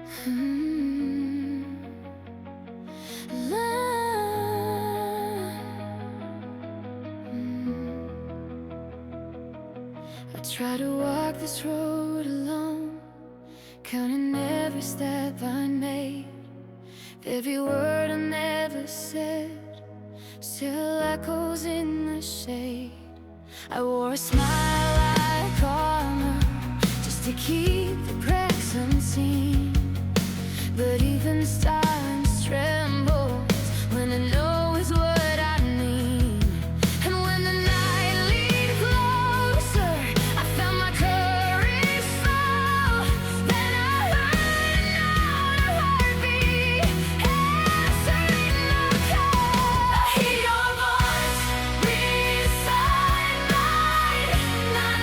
I try to walk this road alone, counting every step I made, every word I never said still echoes in the shade. I wore a smile like armor just to keep the cracks unseen, but even silence trembles when I know is what I need. And when the night leaned closer, I felt my courage fall. Then I heard another heartbeat answering the call. I hear your voice beside mine, not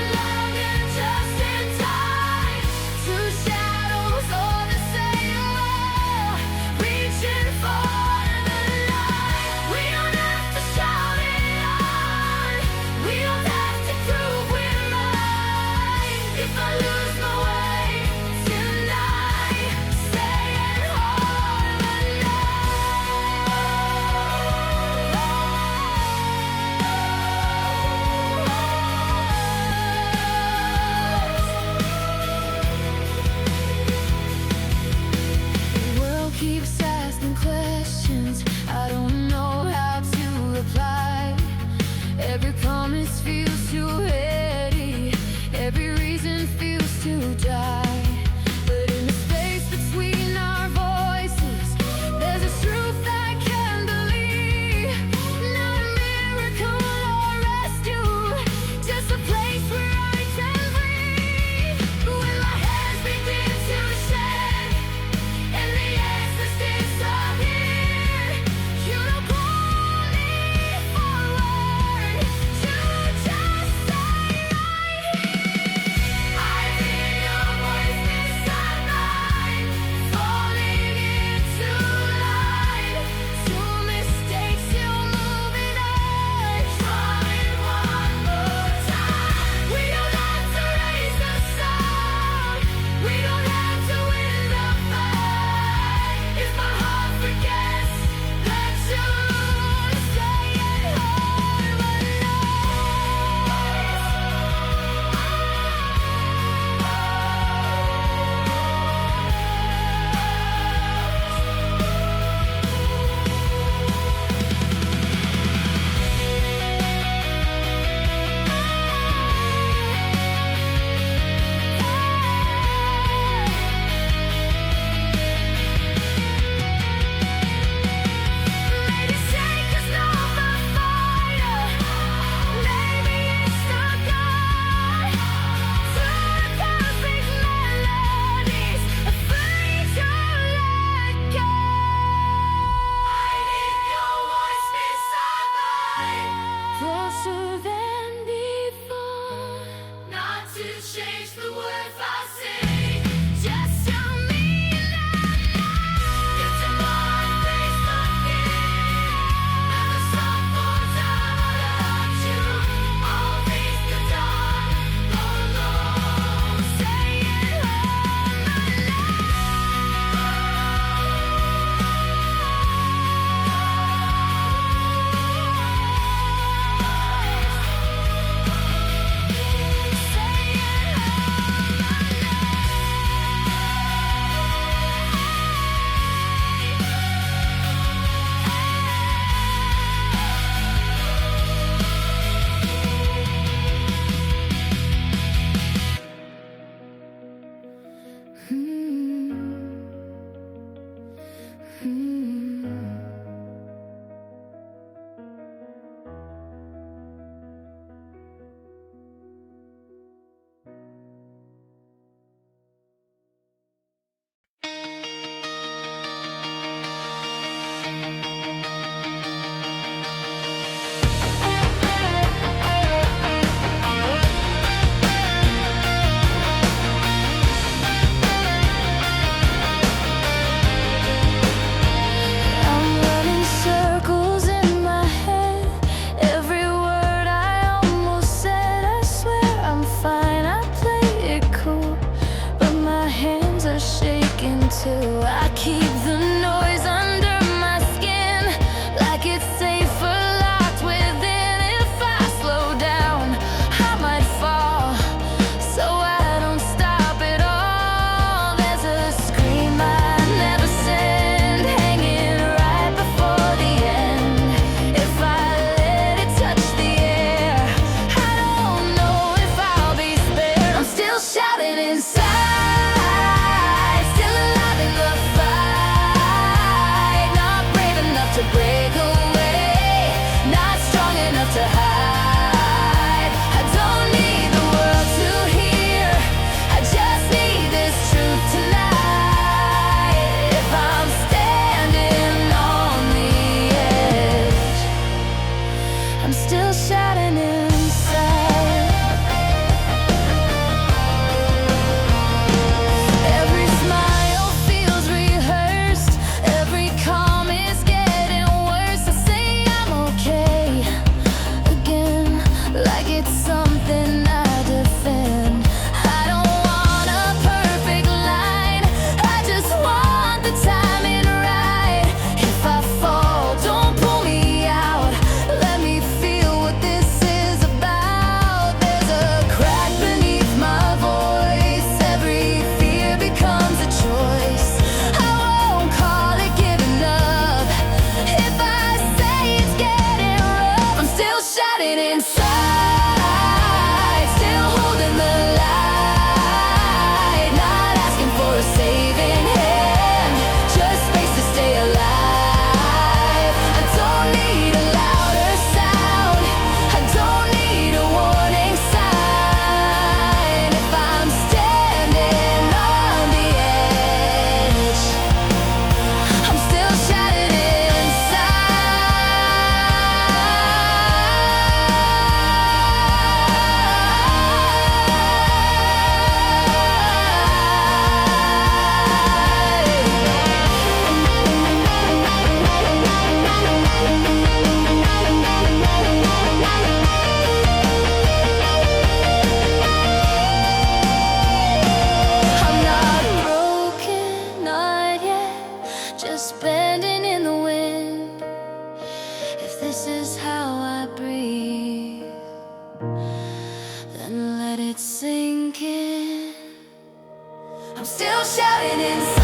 I'm still shouting inside.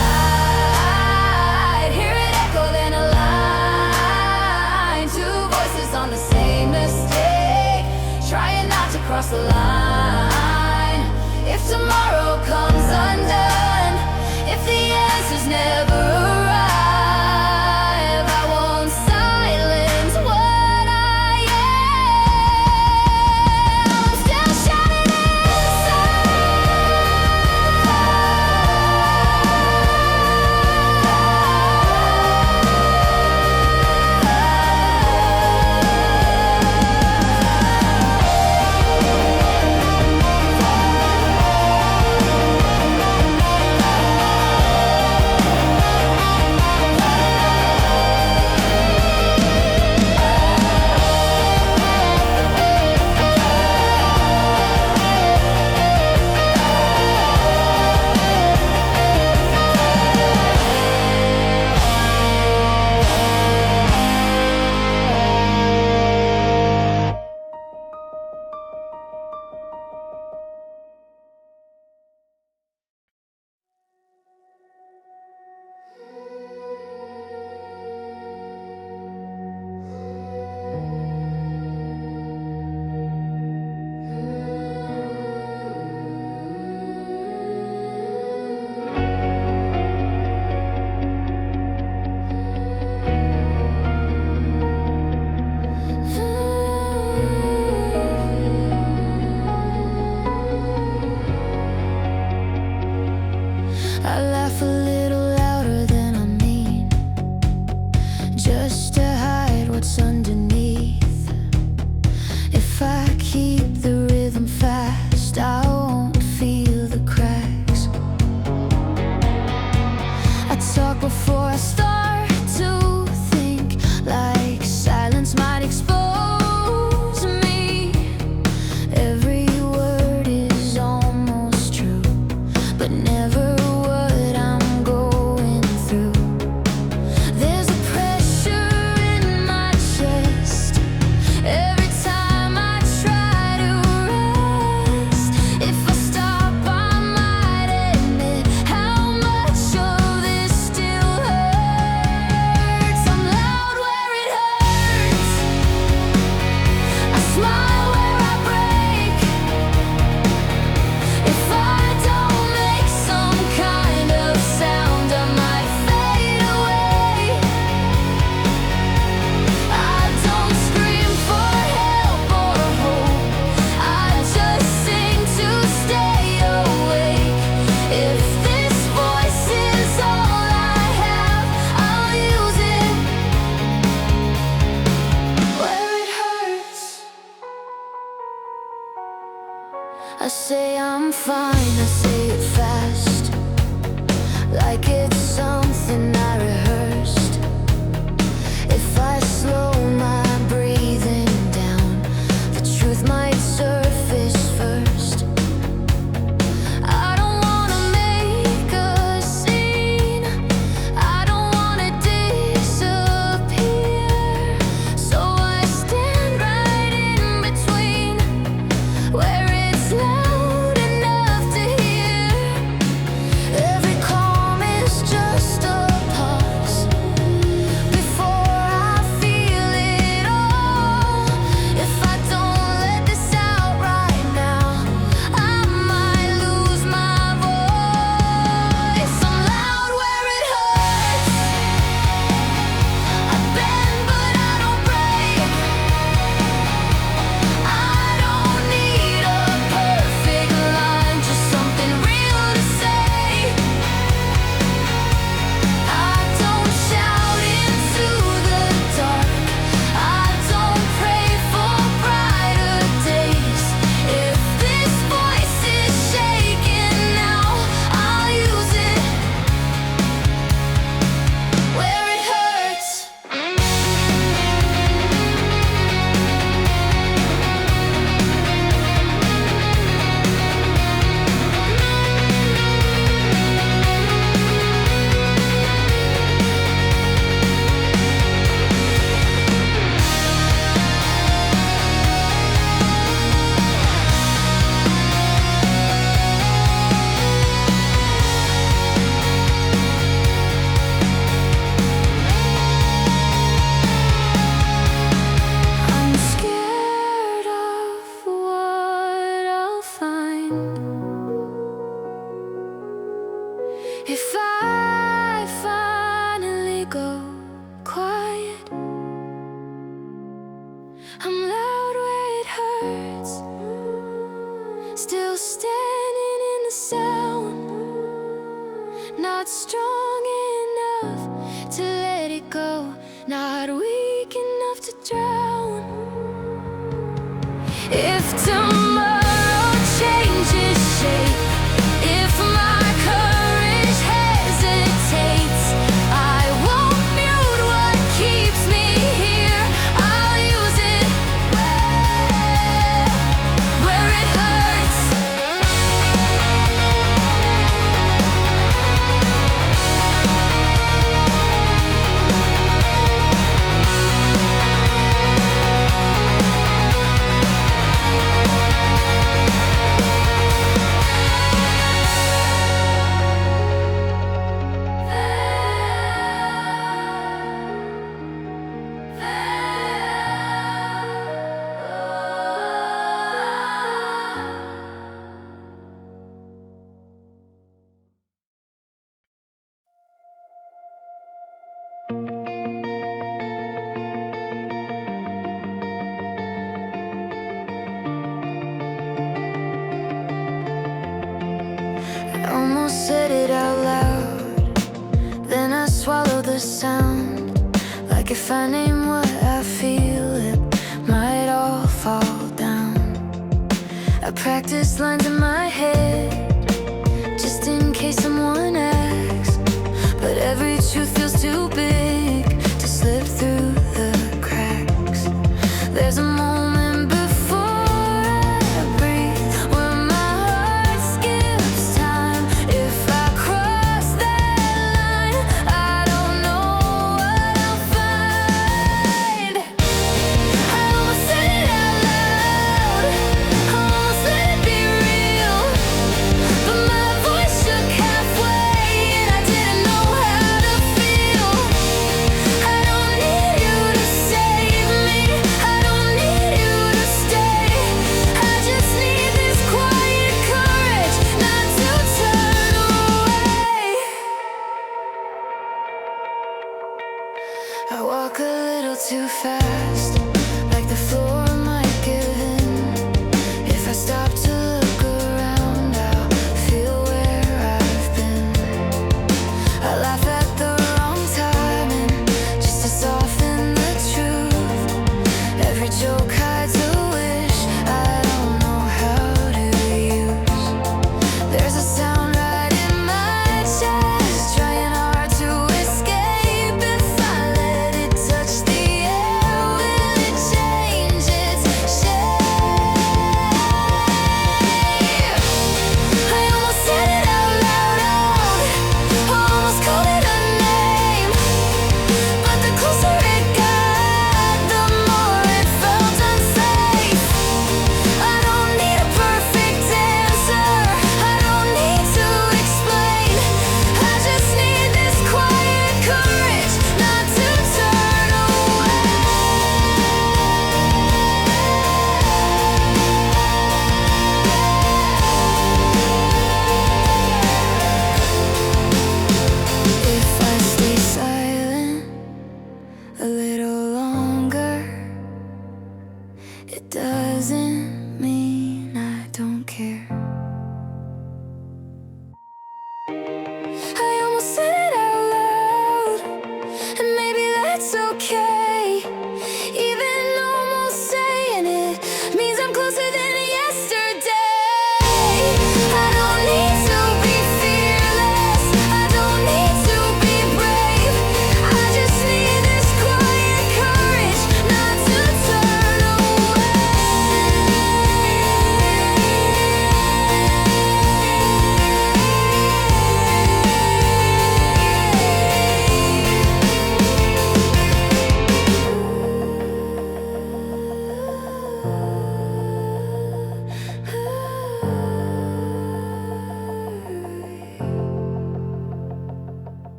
Hear it echo then a line. Two voices on the same mistake, trying not to cross the line. If tomorrow comes undone, if the answers never arrive, I won't silence what I am. I'm still shouting I laugh a little louder than I mean, just to hide what's underneath. If I keep the rhythm fast, I won't feel the cracks. I talk before I start to think, like silence might expose me. Every word is almost true, but never I say I'm fine, I say it fast, like it's something I rehearsed. If I slow my breathing down, the truth might surface first. I don't wanna make a scene, I don't wanna disappear, so I stand right in between, where it's loud enough to hear. Every calm is just still standing in the sound, not strong enough to let it go, not weak enough to drown. If tomorrow changes shape, if my courage hesitates, I won't mute what keeps me here. I'll use it where it hurts. I almost said it out loud, then I swallowed the sound. Like if I name what I feel, it might all fall down. I practice lines in my head, just in case someone asks, but every truth feels too big to slip through the cracks. There's a moment before I breathe where my heart skips time. If I cross that line, I don't know what I'll find. I almost said it out loud, almost let it be real.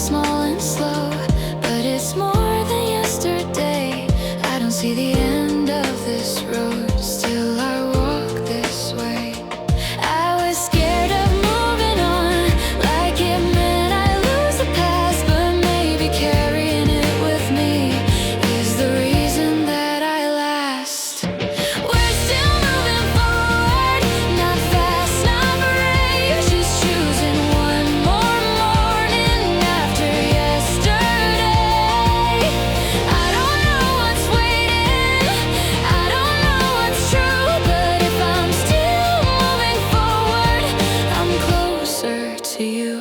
small and slow, but it's more than yesterday. I don't see the end of this road, still I walk this way. I was scared of moving on, like it meant I lose the past, but maybe carrying it with me is the reason that I last. We're still moving forward, not fast, not brave, just choosing one more morning after yesterday. I don't know what's waiting, I don't know what's true, but if I'm still moving forward, I'm closer to you.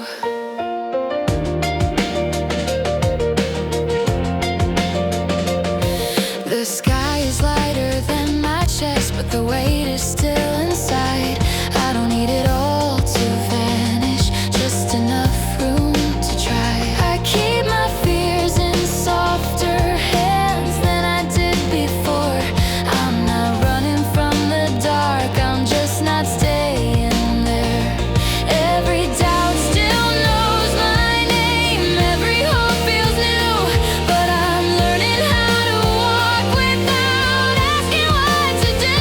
The sky is lighter than my chest, but the weight is still inside. I don't need it all to vanish, just enough room to try. I keep my fears in softer hands than I did before. I'm not running from the dark, I'm just not staying there. Every doubt still knows my name, every hope feels new, but I'm learning how to walk without asking what to do.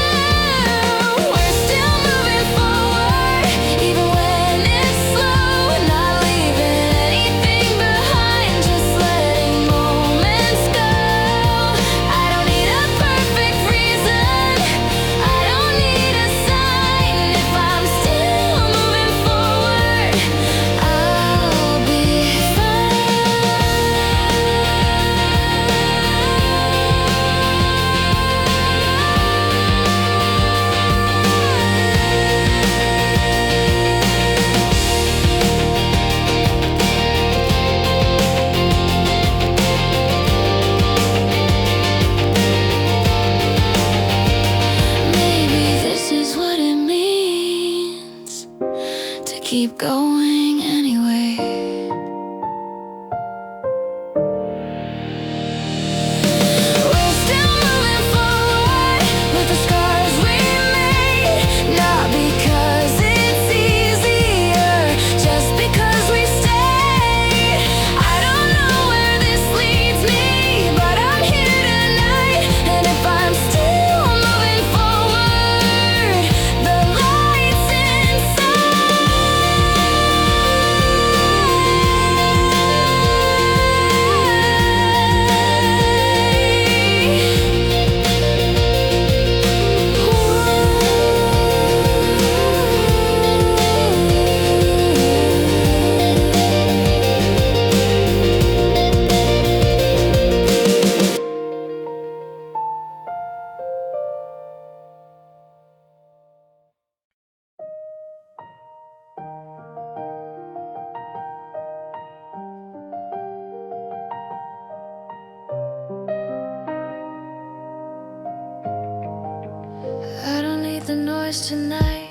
We're still moving forward, even when it's slow, not leaving anything behind, just letting moments go. I don't need a perfect reason, I don't need a sign. If I'm still moving forward, I'll be Maybe this is what it means to keep going anyway. We're still moving forward with the scars we made, not because it's easier, just because we stayed. I don't know where this leads me, but I'm here tonight, and if I'm still moving forward, the lights I don't need the noise tonight,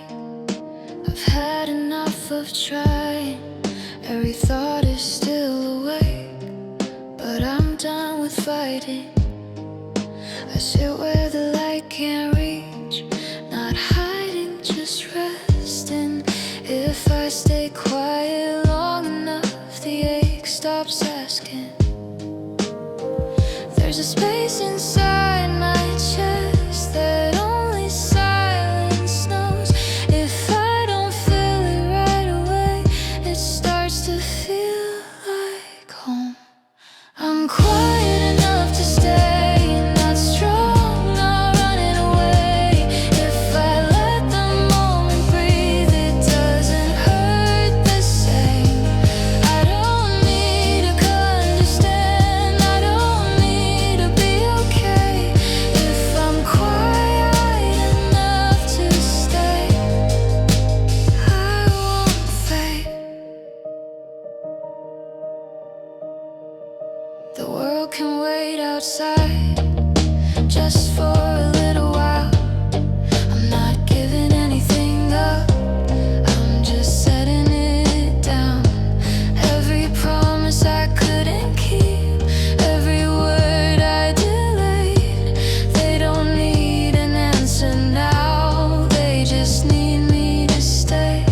I've had enough of trying. Every thought is still awake, but I'm done with fighting. I sit where the light can't reach, not hiding, just resting. If I stay quiet long enough, the ache stops asking. There's a space inside my chest that only silence knows. If I don't feel it right away, it starts to feel like home. I'm quiet enough to stay, not strong, not running away. If I let the moment breathe, it doesn't hurt the same. I don't need to understand, I don't need to be okay. If I'm quiet enough to stay, I won't fade. The world can wait outside just for a little while. I'm not giving anything up, I'm just setting it down. Every promise I couldn't keep, every word I delayed, they don't need an answer now, they just need me to stay.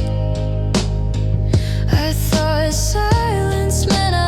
I thought silence meant I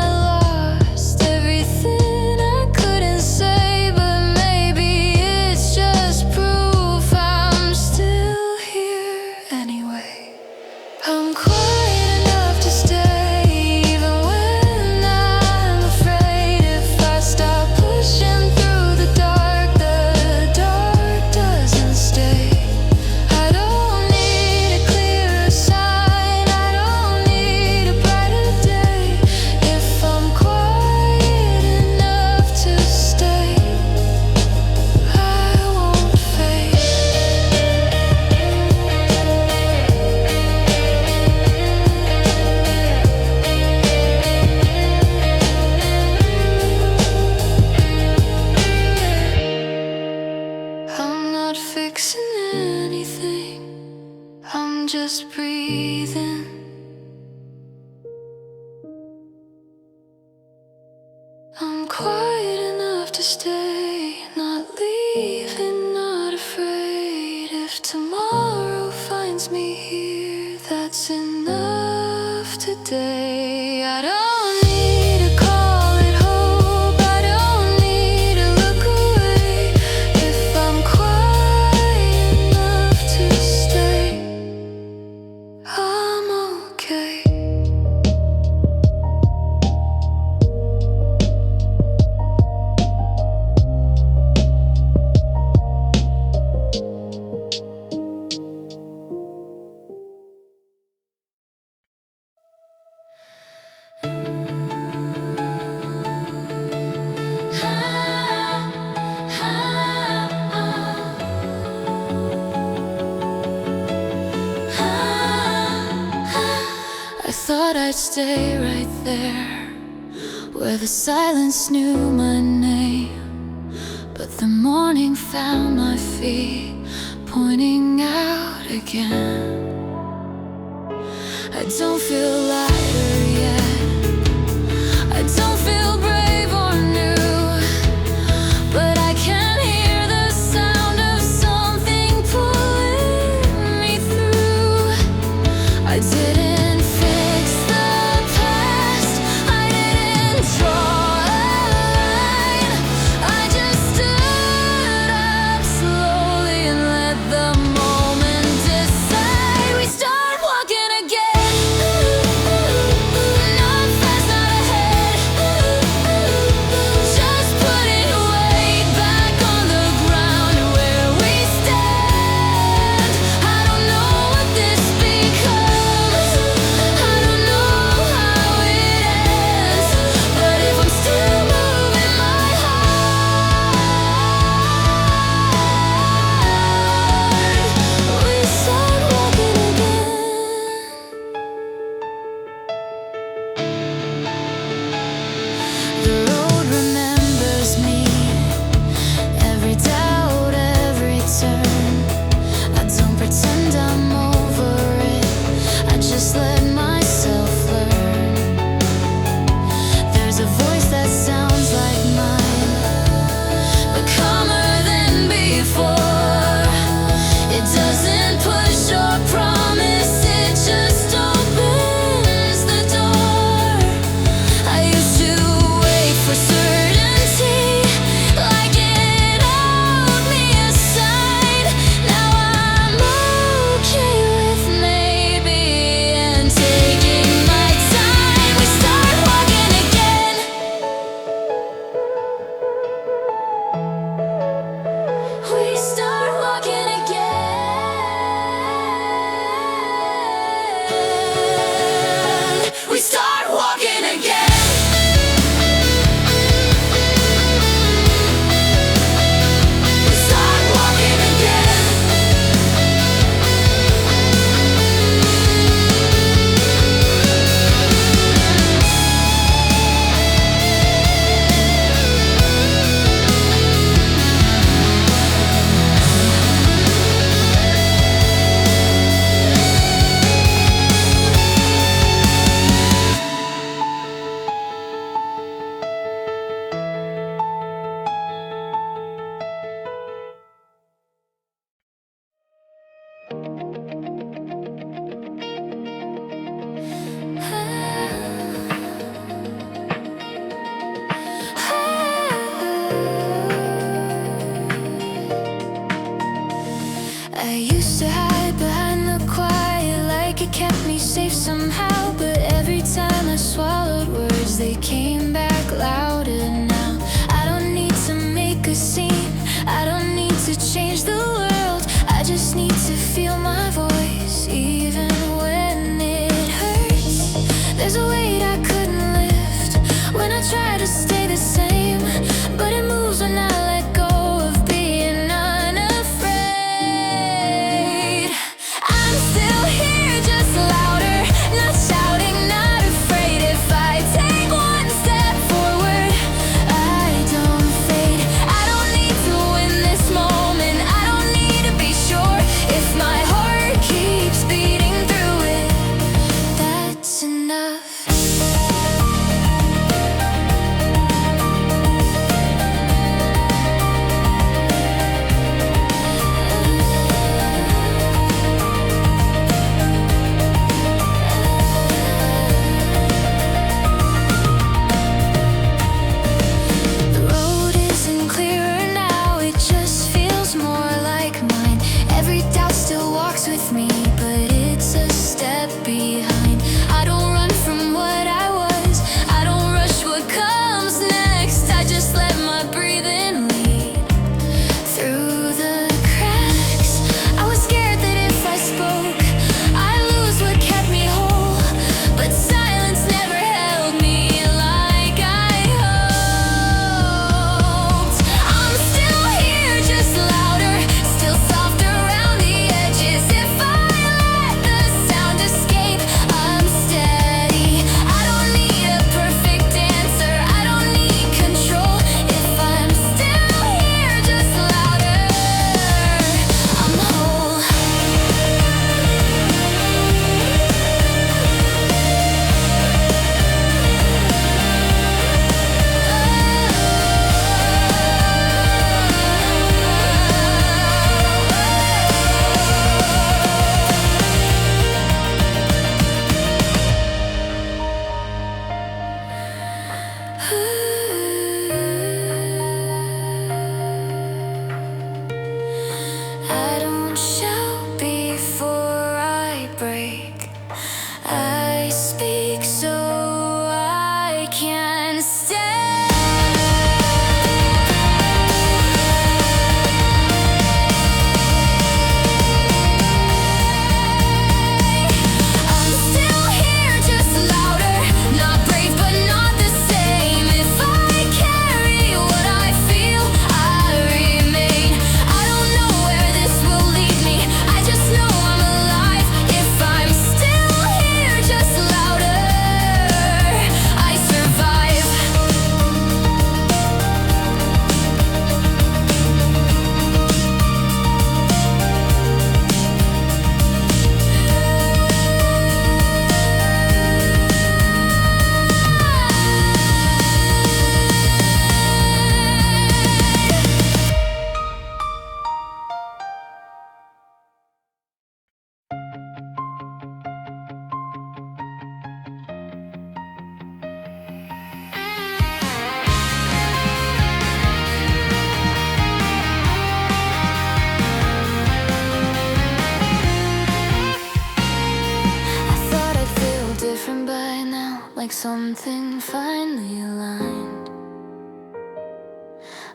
just breathing. I'm quiet enough to stay, not leaving, not afraid. If tomorrow finds me here, that's enough today. I don't need to call it hope, I don't need to look away. If I'm quiet enough to stay, I'm okay. I thought I'd stay right there, where the silence knew my name. But the morning found my feet, pointing out again. I don't feel lighter yet, I don't feel brave or new, but I can hear the sound of something pulling me through. I didn't fix the past, I didn't draw a line, I just stood up slowly and let the moment decide. We start walking again.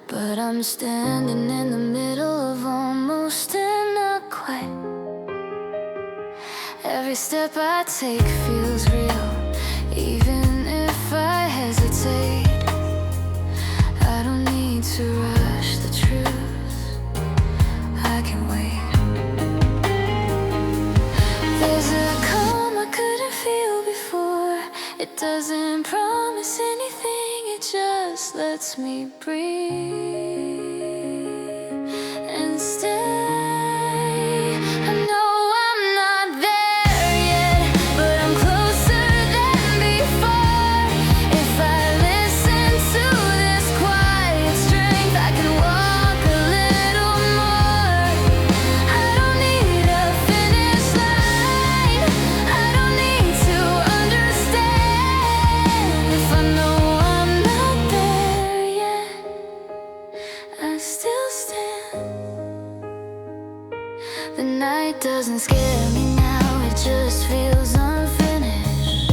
But I'm standing in the middle of almost and not quite. Every step I take feels real, even if I hesitate. I don't need to rush the truth, I can wait. There's a calm I couldn't feel before. It doesn't promise anything, it just lets me breathe and stay. I know I'm not there yet, but I'm closer than before. If I listen to this quiet strength, I can walk a little more. I don't need a finish line, I don't need to understand. If I know I'm not there yet, I still stand. The night doesn't scare me now, it just feels unfinished.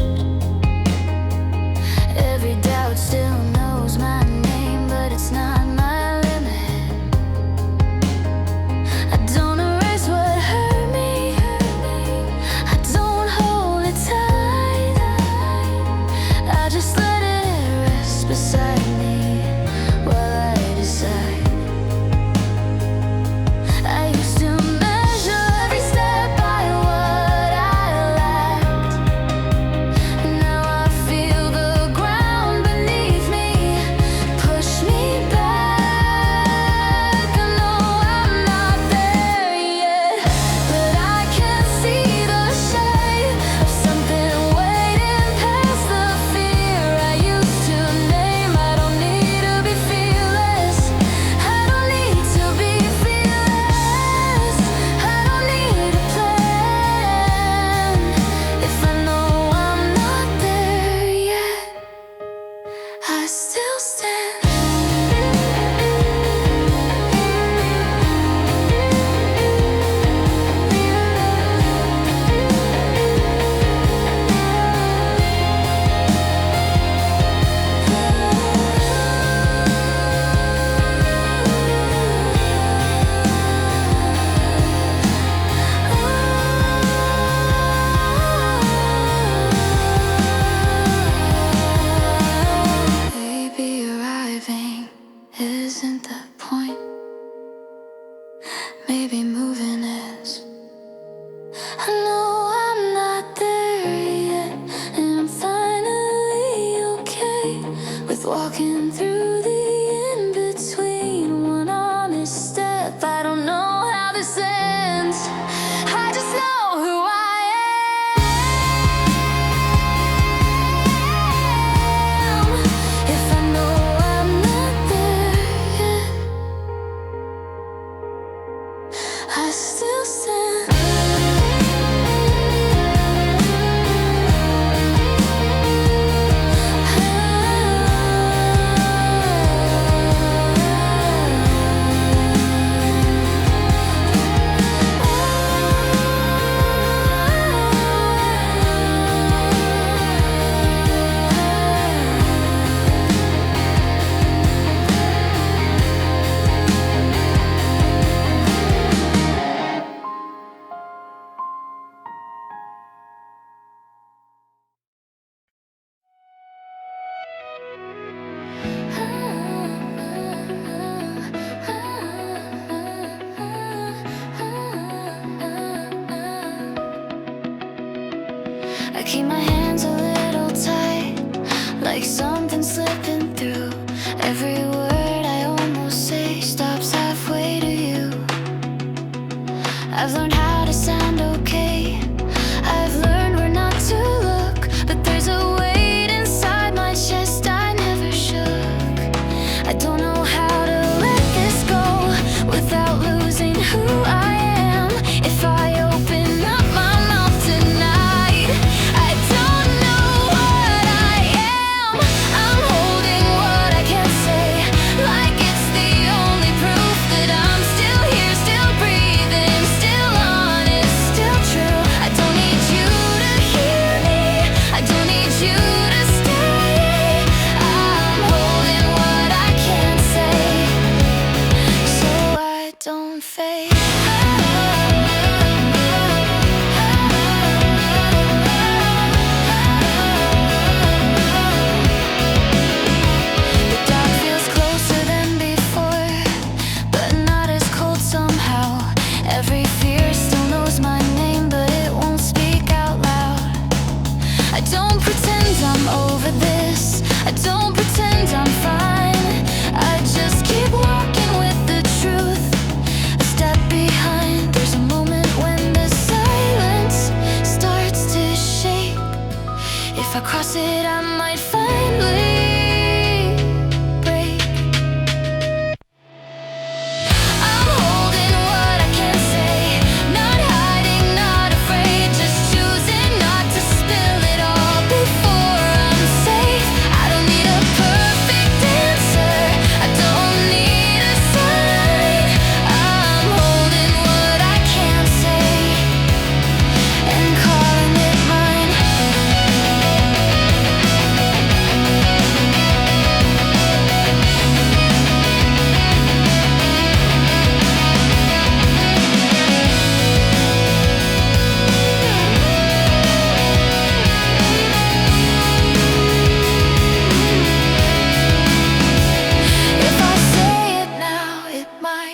Every doubt still knows my name, but it's not my limit. I don't erase what hurt me, I don't hold it tight. I just let it rest beside me while I decide. I used to measure every step by what I lacked. Now I feel the ground beneath me push me back. I know I'm not there yet, but I can see the shade of something waiting past the fear I used to name. I don't need to be fearless, I don't need to be fearless, I don't need a plan. If I know I'm not there yet, I still stand. Maybe arriving isn't the point, maybe moving is. I know I'm not there yet, and I'm finally okay with walking through the in-between. One honest step, I don't know how this ends, I just know who I am. If I know I'm not there yet, I still stand. I keep my hands a little tight, like something slipping through. Every word I almost say stops halfway to you. I've learned how to sound okay, I've learned where not to look, but there's a weight inside my chest I never shook. I don't know how to let this go without losing who I am. If I open up my mouth tonight, I don't know what I am. I'm holding what I can't say,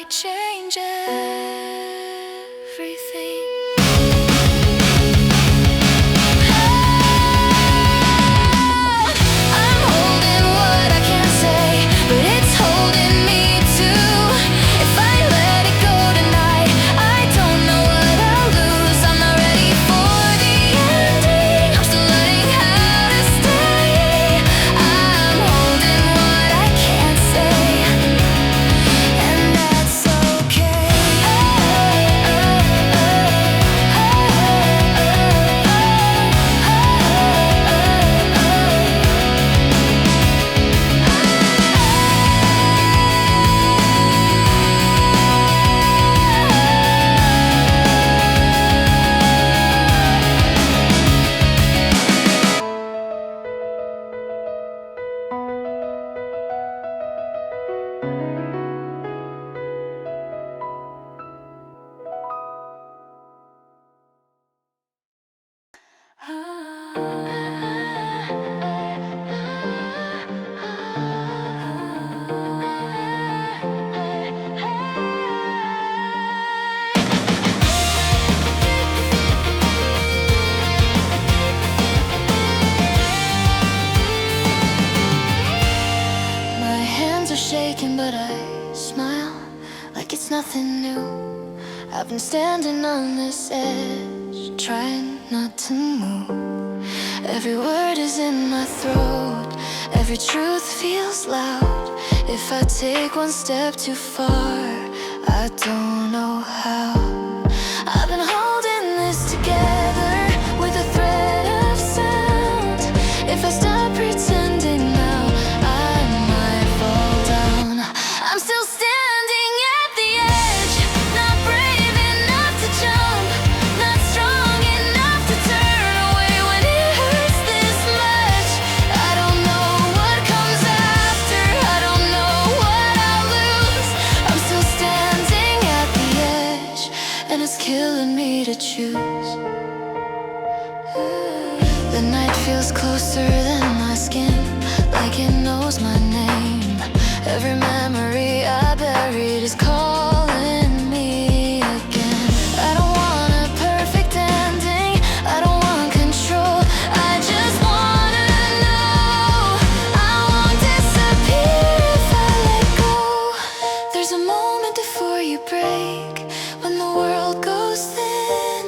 change everything. I'm holding what I can't say, but it's holding me too. If I let it go tonight, I don't know what I'll lose. I'm not ready for the ending. I'm still learning how to stay. I'm holding what I can't say, and that's okay. My hands are shaking, but I smile like it's nothing new. I've been standing on this edge, trying not to move. Every word is in my throat, every truth feels loud. If I take one step too far, I don't know how. I've been holding this together with a thread of sound. If I stop pretending now, I might fall down. I'm still standing at the edge, not brave enough to jump, not strong enough to turn away when it hurts this much. I don't know what comes after, I don't know what I'll lose. I'm still standing at the edge, and it's killing me to choose. The night feels closer than my skin, like it knows my name. Every memory I buried is calling me again. I don't want a perfect ending, I don't want control, I just wanna know I won't disappear if I let go. There's a moment before you break, when the world goes thin.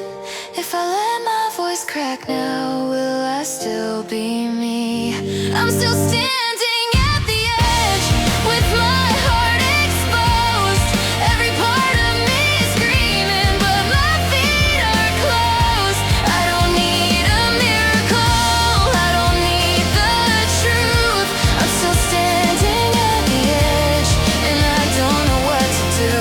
If I let my voice crack now, will I still be me? I'm still standing at the edge, with my heart exposed. Every part of me is screaming, but my feet are closed. I don't need a miracle, I don't need the truth. I'm still standing at the edge, and I don't know what to do.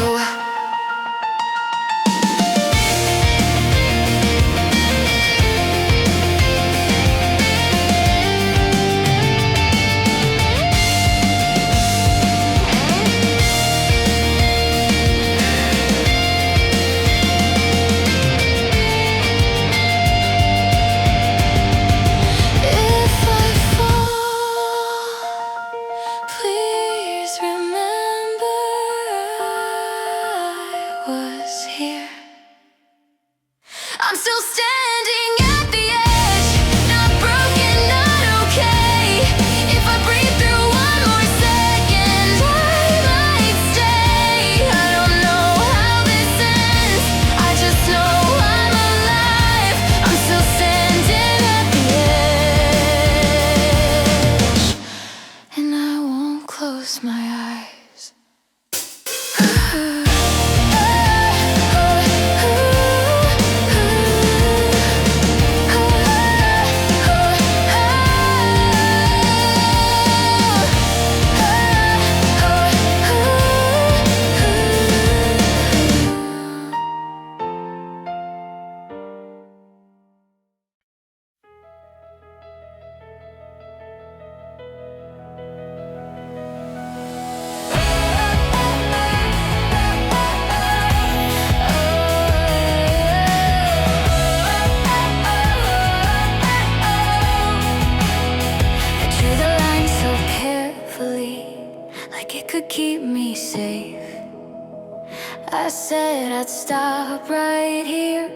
I said I'd stop right here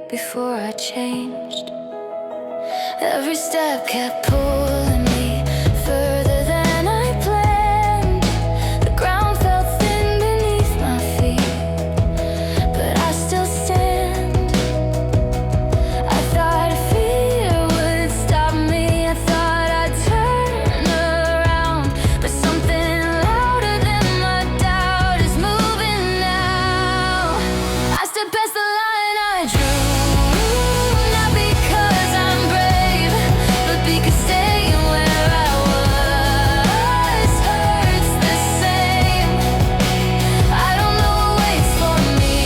before I changed. Every step kept pulling me further than I planned. The ground felt thin beneath my feet, but I still stand. I thought fear would stop me, I thought I'd turn around, but something louder than my doubt is moving now. I stepped past the line I drew, not because I'm brave, but because staying where I was hurts the same. I don't know what waits for me,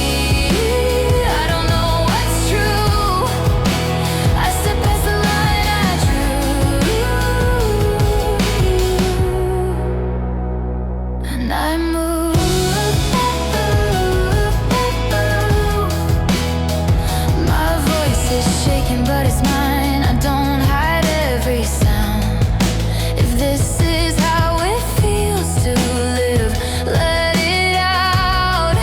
I don't know what's true. I stepped past the line I drew, and I moved. My voice is shaking, but it's mine. I don't hide every sound. If this is how it feels to live, let it out.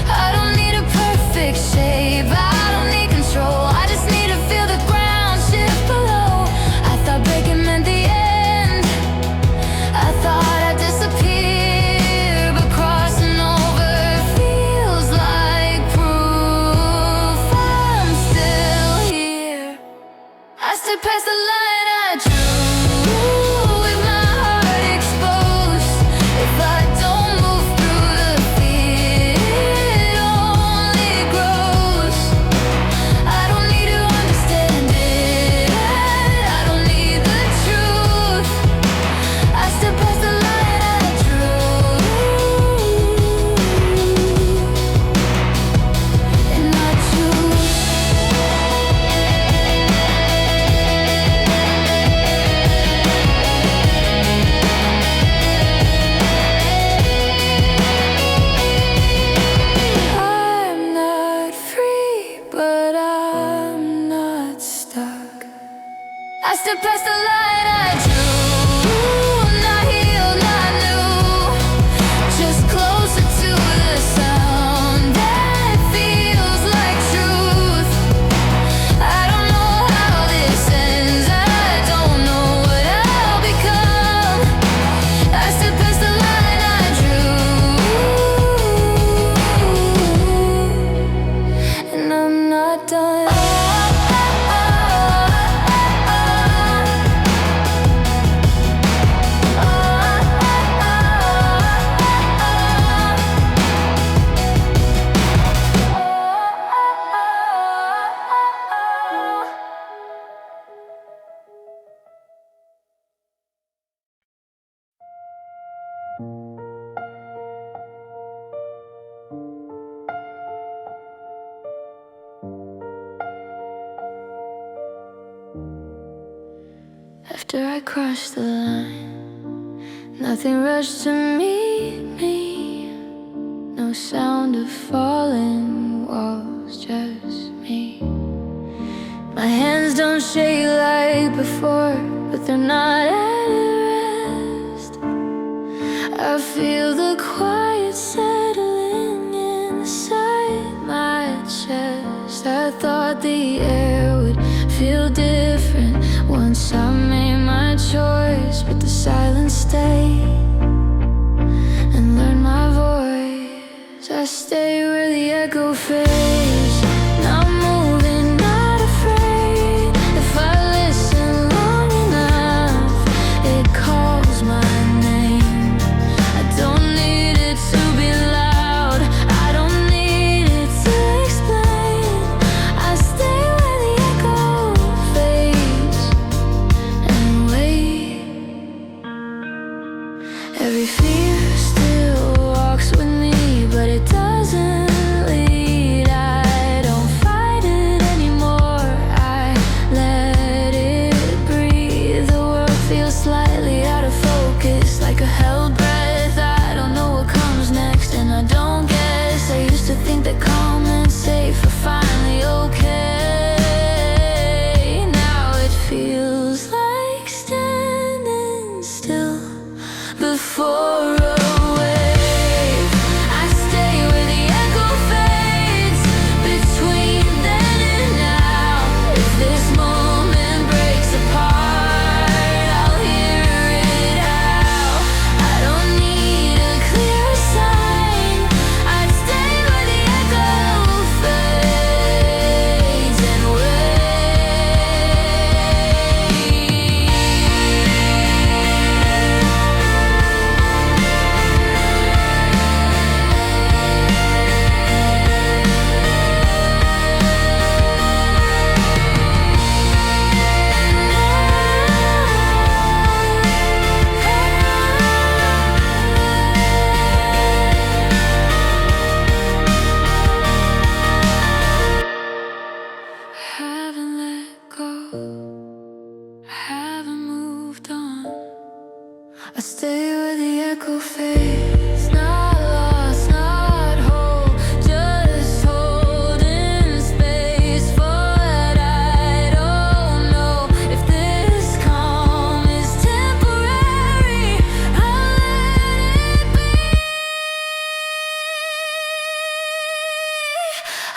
I don't need a perfect shape, I don't need control, I just need to feel the ground shift below. I thought breaking meant the end, I thought I'd disappear, but crossing over feels like proof I'm still here. I stepped past the line I drew, with my heart exposed. If I don't move through the fear, it only grows. I don't need to understand it, I don't need the truth. I stepped past the line I drew, and I choose. I'm not free, but I'm not stuck. I stepped past the line I drew, not healed, not new, just closer to the sound that feels like truth. I don't know how this ends, I don't know what I'll become. I stepped past the line I drew, and I'm not done. After I crossed the line, nothing rushed to meet me. No sound of falling walls, just me. My hands don't shake like before, but they're not at rest. I feel the quiet settling inside my chest. I thought the air would feel different once I made my choice, but the silence stayed and learned my voice. I stay where the echo fades, not moving, not afraid. If I listen long enough, it calls my name. I don't need it to be loud, I don't need it to explain. I stay where the echo fades and wait. Every fear still walks with me, but it doesn't lead out.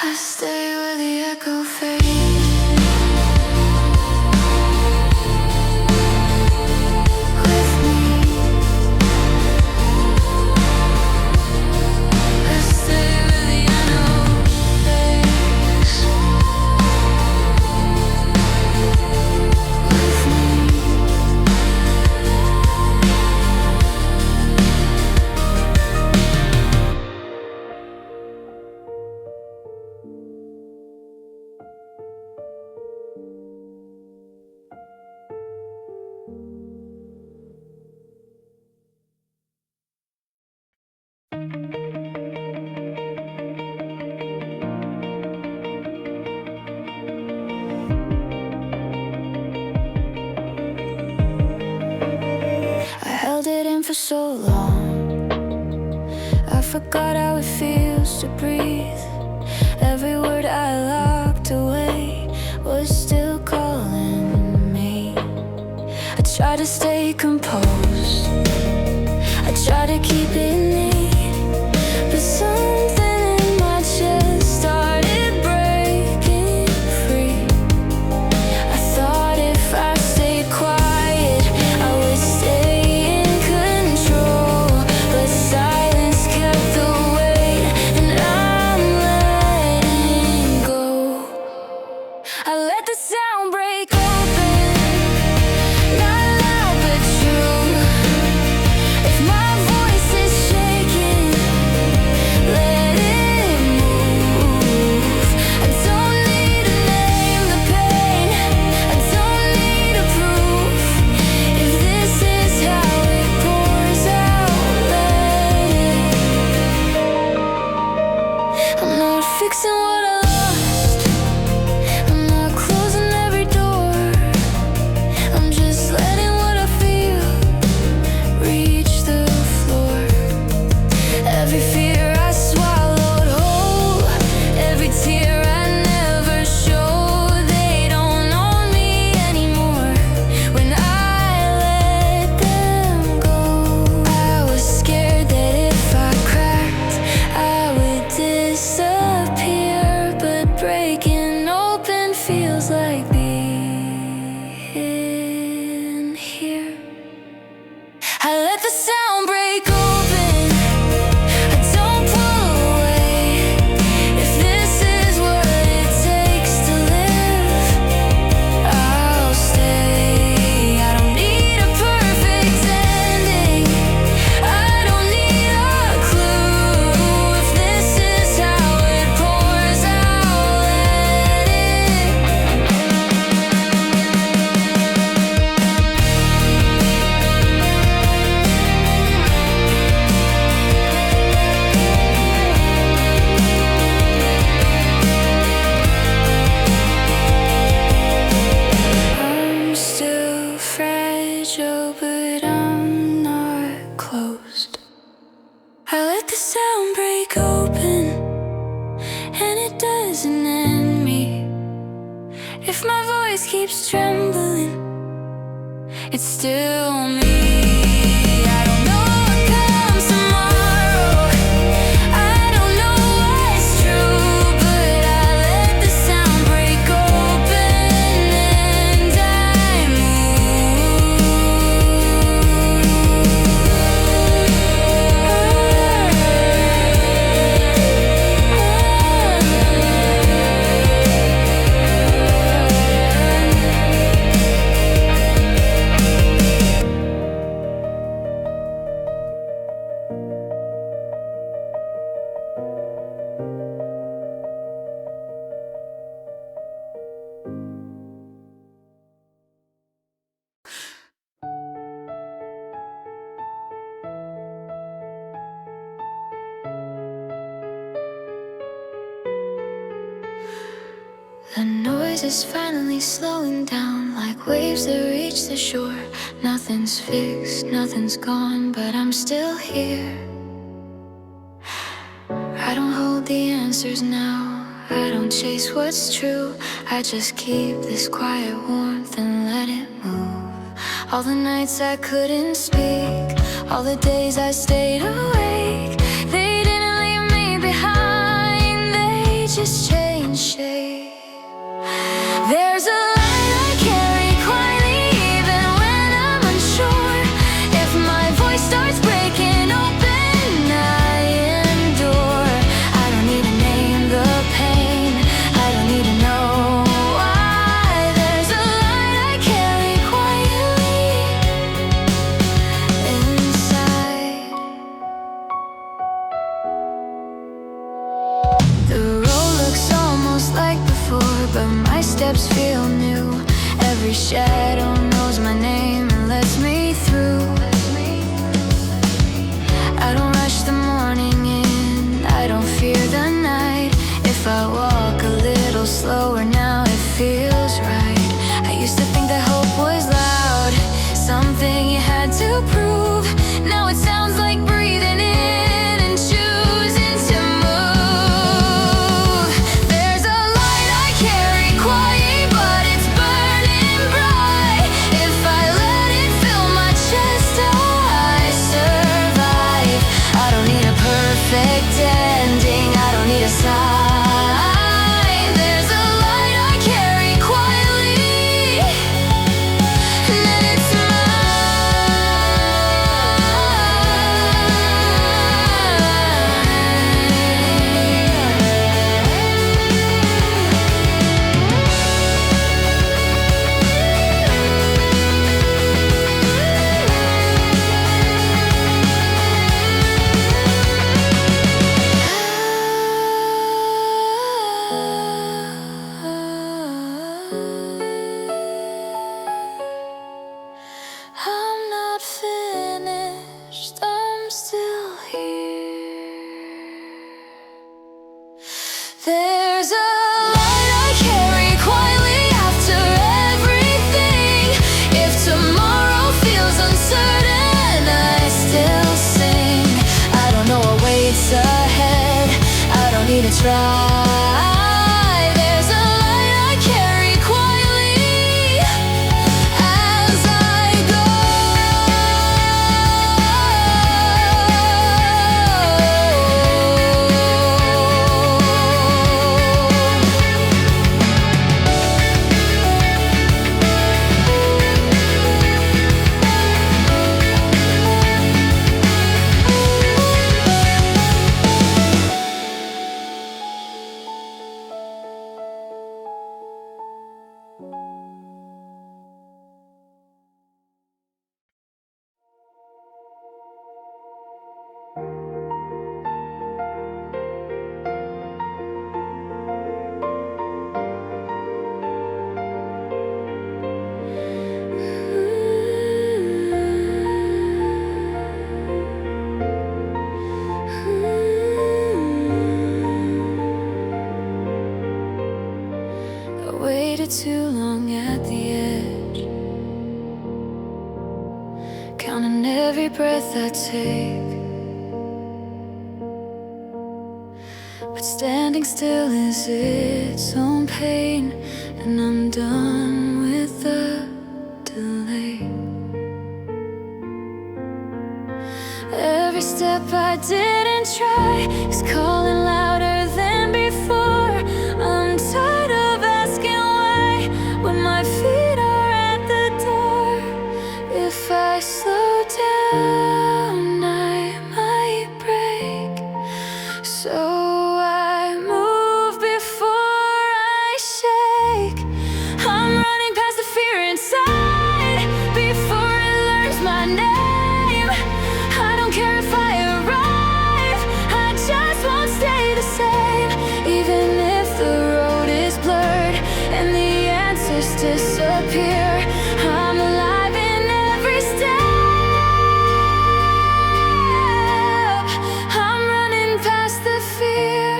I stay where the echo fades. For so long, I forgot how it feels to breathe. Every word I locked away was still calling me. I try to stay composed, I try to keep it neat, but something in my chest started breaking free. I thought if I stayed quiet, I would stay. If my voice keeps trembling, it's still me. I don't know what comes tomorrow, I don't know what's true, but I let the sound break open and I The noise is finally slowing down, like waves that reach the shore. Nothing's fixed, nothing's gone, but I'm still here. I don't hold the answers now, I don't chase what's true. I just keep this quiet warmth and let it move. All the nights I couldn't speak, all the days I stayed awake, they didn't leave me behind, they just changed. shadow knows my name and lets me through. I don't rush the morning in, I don't fear the night. If I walk a little slower now it feels right. I used to think that hope was loud, something you had to prove. Now it sounds like breathing in and choosing to move. There's a light I carry quiet, but it's burning bright. If I let it fill my chest, I survive. I don't need a perfect ending, I don't need a sign. There's a light I carry quietly, and it's I'm not finished, I'm still here. There's a light I carry quietly after everything. If tomorrow feels uncertain, I still sing. I don't know what waits ahead, I don't need to try. There's a light I carry quietly as I go. I waited too long at the edge, counting every breath I take. But standing still is its own pain, and I'm done with the delay. Every step I didn't try is calling louder than before. I'm tired of asking why when my feet are at the door. If I slow down, I might break. So I move before I shake. I'm running past the fear inside before it learns my name. I don't care if I arrive, I just won't stay the same. Even if the road is blurred and the answers disappear, I'm alive in every step. I'm running past the fear.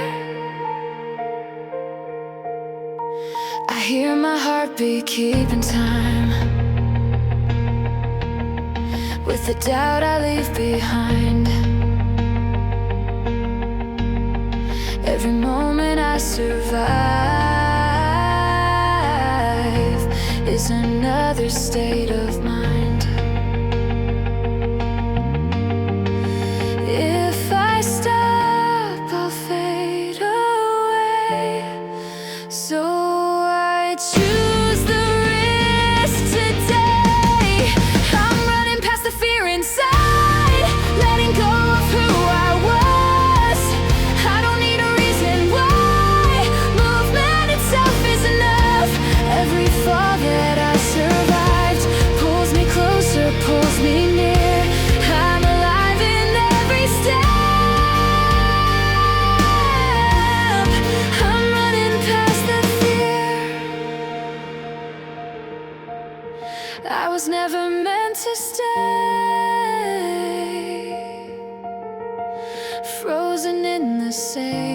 I hear my heartbeat keeping time with the doubt I leave behind. Every moment I survive is another state of mind. If I stop, I'll fade away. So I choose the risk today. I'm running past the fear inside, letting go of who I was. I don't need a reason why, movement itself is enough. Every fall that I survived say